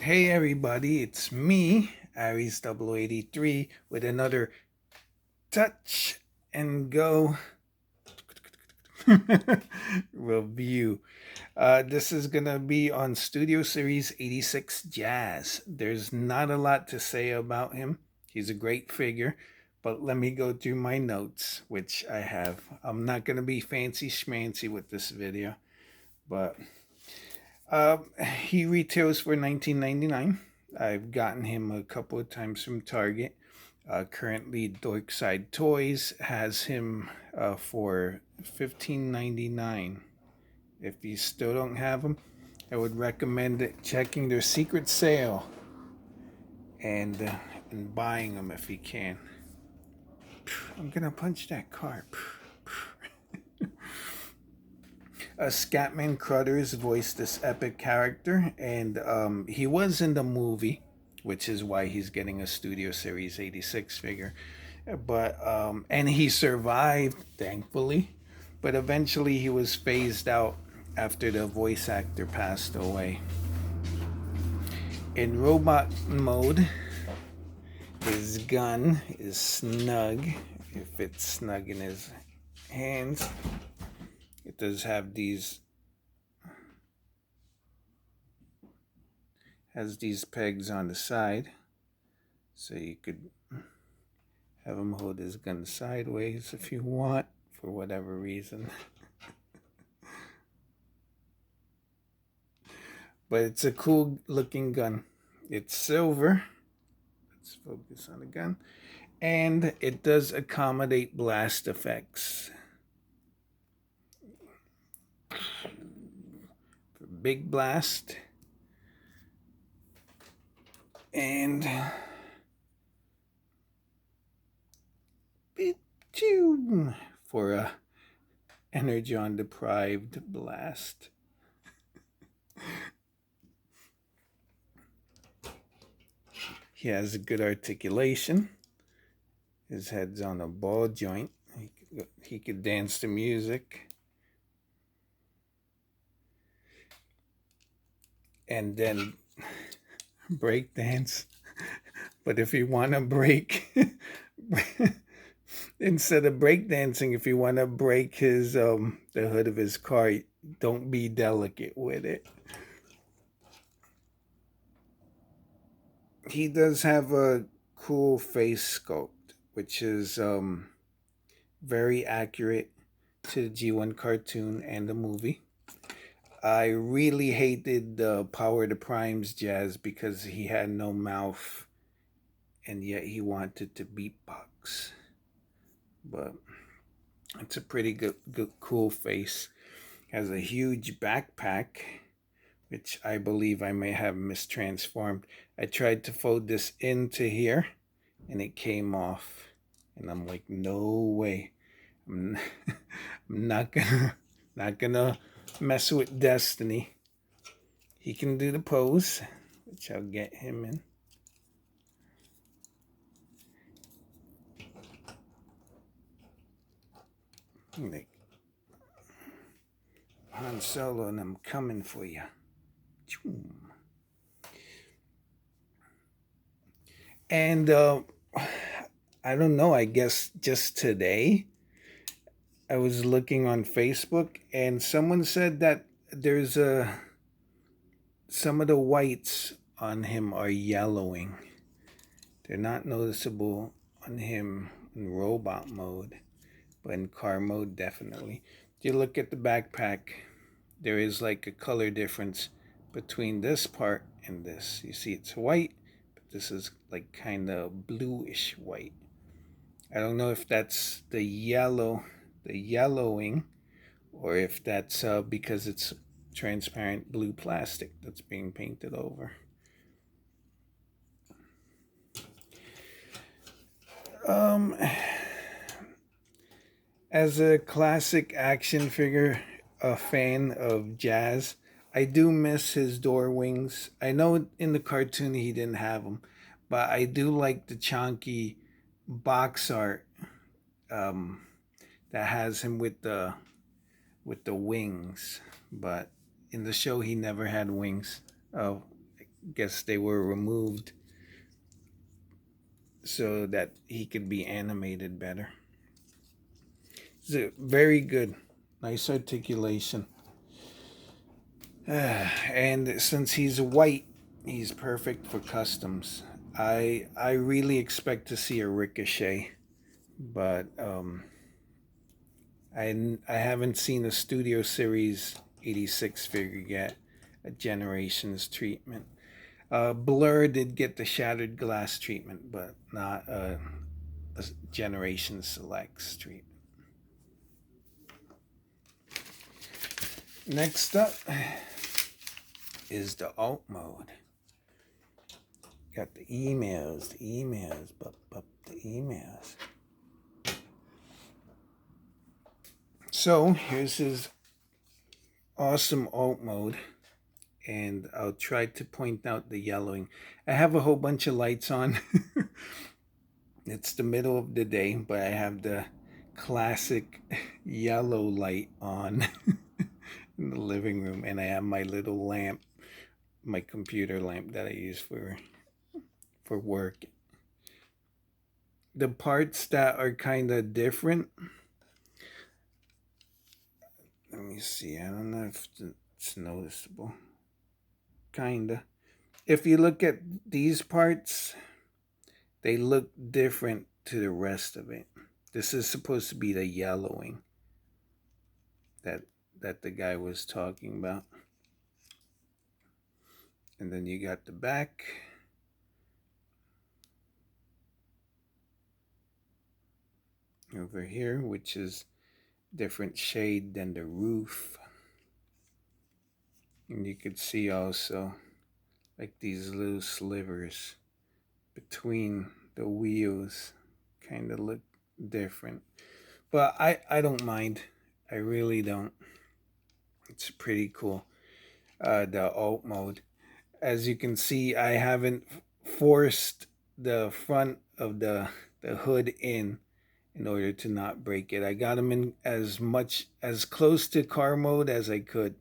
Hey everybody, it's me, Aries 0083, with another Touch and Go review. This is gonna be on Studio Series 86 Jazz. There's not a lot to say about him. He's a great figure, but let me go through my notes, which I have. I'm not gonna be fancy schmancy with this video, but uh, he retails for $19.99. I've gotten him a couple of times from Target. Currently, Dorkside Toys has him for $15.99. If you still don't have them, I would recommend checking their secret sale and buying them if you can. I'm gonna punch that car. Scatman Crothers voiced this epic character, and he was in the movie, which is why he's getting a Studio Series 86 figure. But and he survived, thankfully, but eventually he was phased out after the voice actor passed away. In robot mode, his gun is snug. It fits snug in his hands. It does have these pegs on the side, so you could have him hold his gun sideways if you want, for whatever reason. But it's a cool looking gun. It's silver. Let's focus on the gun. And it does accommodate blast effects. For big blast. And for a energon deprived blast. He has a good articulation. His head's on a ball joint. He could dance to music. And then break dance. But if you want to break, instead of break dancing, if you want to break his the hood of his car, don't be delicate with it. He does have a cool face sculpt, which is very accurate to the G1 cartoon and the movie. I really hated the Power the Primes Jazz because he had no mouth and yet he wanted to beatbox. But it's a pretty good cool face. Has a huge backpack, which I believe I may have mistransformed. I tried to fold this into here and it came off. And I'm like, no way. I'm not gonna mess with Destiny. He can do the pose, which I'll get him in. Like Han Solo, and I'm coming for you. And I don't know, I guess just today I was looking on Facebook and someone said that there's some of the whites on him are yellowing. They're not noticeable on him in robot mode, but in car mode, definitely. If you look at the backpack, there is like a color difference between this part and this. You see it's white, but this is like kind of bluish white. I don't know if that's the yellowing, or if that's because it's transparent blue plastic that's being painted over. As a classic action figure, a fan of Jazz, I do miss his door wings. I know in the cartoon he didn't have them, but I do like the chunky box art that has him with the wings. But in the show, he never had wings. Oh, Guess they were removed so that he could be animated better. So very good, nice articulation. And since he's white, he's perfect for customs. I really expect to see a Ricochet, but I haven't seen a Studio Series 86 figure yet. A Generations treatment. Blur did get the Shattered Glass treatment, but not a Generations Selects treatment. Next up is the alt mode. Got the emails, the emails. So here's his awesome alt mode, and I'll try to point out the yellowing. I have a whole bunch of lights on. It's the middle of the day, but I have the classic yellow light on in the living room, and I have my little lamp, my computer lamp that I use for work. The parts that are kind of different. Let me see. I don't know if it's noticeable. Kinda. If you look at these parts, they look different to the rest of it. This is supposed to be the yellowing that the guy was talking about. And then you got the back. Over here, which is different shade than the roof. And you could see also like these little slivers between the wheels kind of look different. But I don't mind. I really don't. It's pretty cool. The alt mode. As you can see, I haven't forced the front of the hood in order to not break it. I got them in as close to car mode as I could.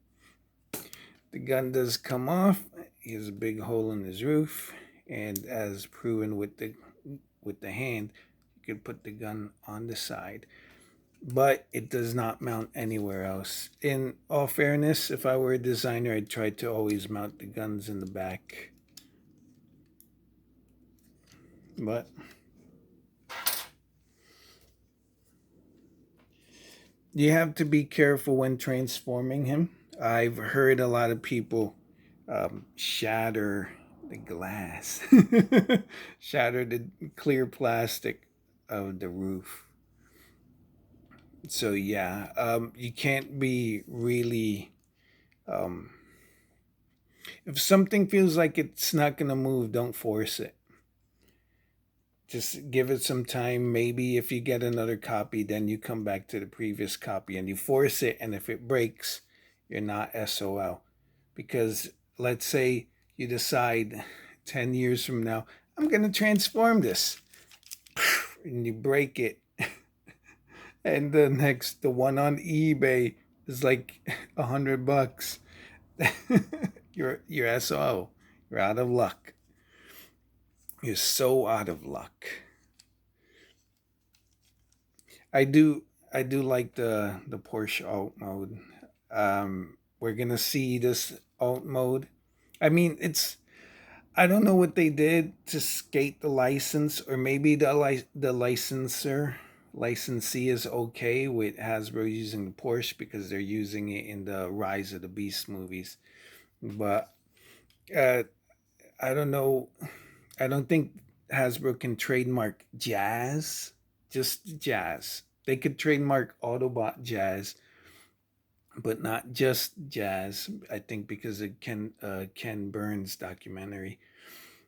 The gun does come off. He has a big hole in his roof, and as proven with the hand, you could put the gun on the side, but it does not mount anywhere else. In all fairness, if I were a designer, I'd try to always mount the guns in the back. But you have to be careful when transforming him. I've heard a lot of people shatter the glass, shatter the clear plastic of the roof. So yeah, you can't be really. If something feels like it's not gonna move, don't force it. Just give it some time. Maybe if you get another copy, then you come back to the previous copy and you force it. And if it breaks, you're not SOL. Because let's say you decide 10 years from now, I'm going to transform this. And you break it. And the one on eBay is like $100. You're SOL. You're out of luck. You're so out of luck. I do like the Porsche alt mode. We're gonna see this alt mode. I mean, I don't know what they did to skate the license, or maybe the licensee is okay with Hasbro using the Porsche because they're using it in the Rise of the Beast movies. But I don't know. I don't think Hasbro can trademark Jazz, just Jazz. They could trademark Autobot Jazz, but not just Jazz. I think because of Ken Burns documentary.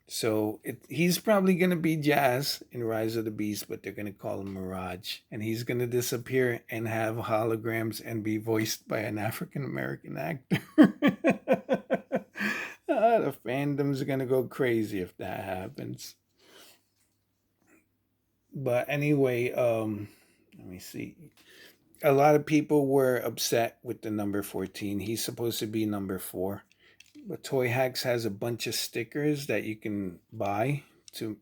So he's probably gonna be Jazz in Rise of the Beast, but they're gonna call him Mirage, and he's gonna disappear and have holograms and be voiced by an African American actor. The fandom's gonna go crazy if that happens. But anyway, let me see. A lot of people were upset with the number 14. He's supposed to be number 4. But Toy Hacks has a bunch of stickers that you can buy to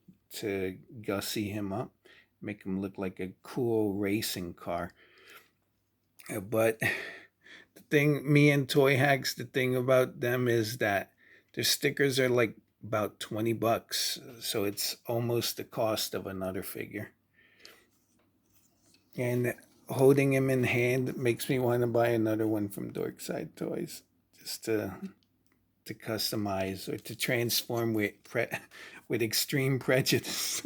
gussy him up, make him look like a cool racing car. But the thing, me and Toy Hacks, the thing about them is that their stickers are like about $20, so it's almost the cost of another figure. And holding him in hand makes me want to buy another one from Dorkside Toys, just to customize or to transform with with extreme prejudice.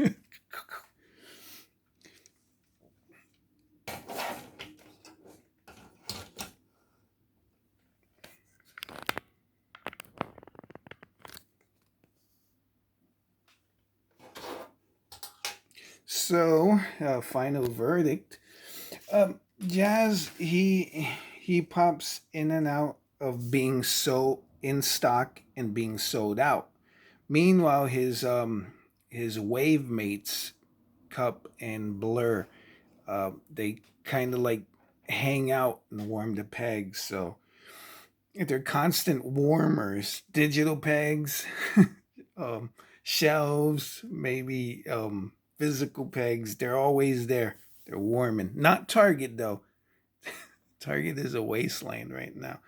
So, final verdict. Jazz, he pops in and out of being so in stock and being sold out. Meanwhile, his wave mates, Cup and Blur, they kind of like hang out and warm the pegs. So they're constant warmers, digital pegs, um, shelves, maybe physical pegs. They're always there. They're warming. Not Target though. Target is a wasteland right now.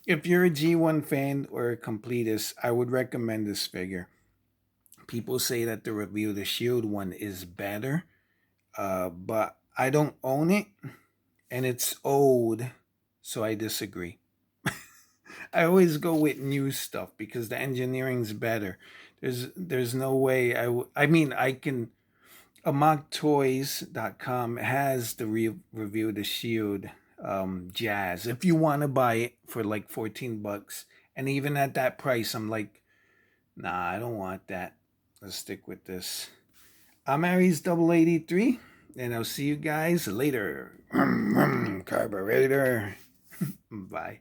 If you're a G1 fan or a completist, I would recommend this figure. People say that the review, the Shield one, is better, but I don't own it, and it's old, so I disagree. I always go with new stuff because the engineering's better. There's no way I mean I can amoktoys.com has the review the Shield Jazz. If you want to buy it for like $14, and even at that price, I'm like, nah, I don't want that. Let's stick with this. I'm Aries Double 83, and I'll see you guys later. Carburetor. Bye.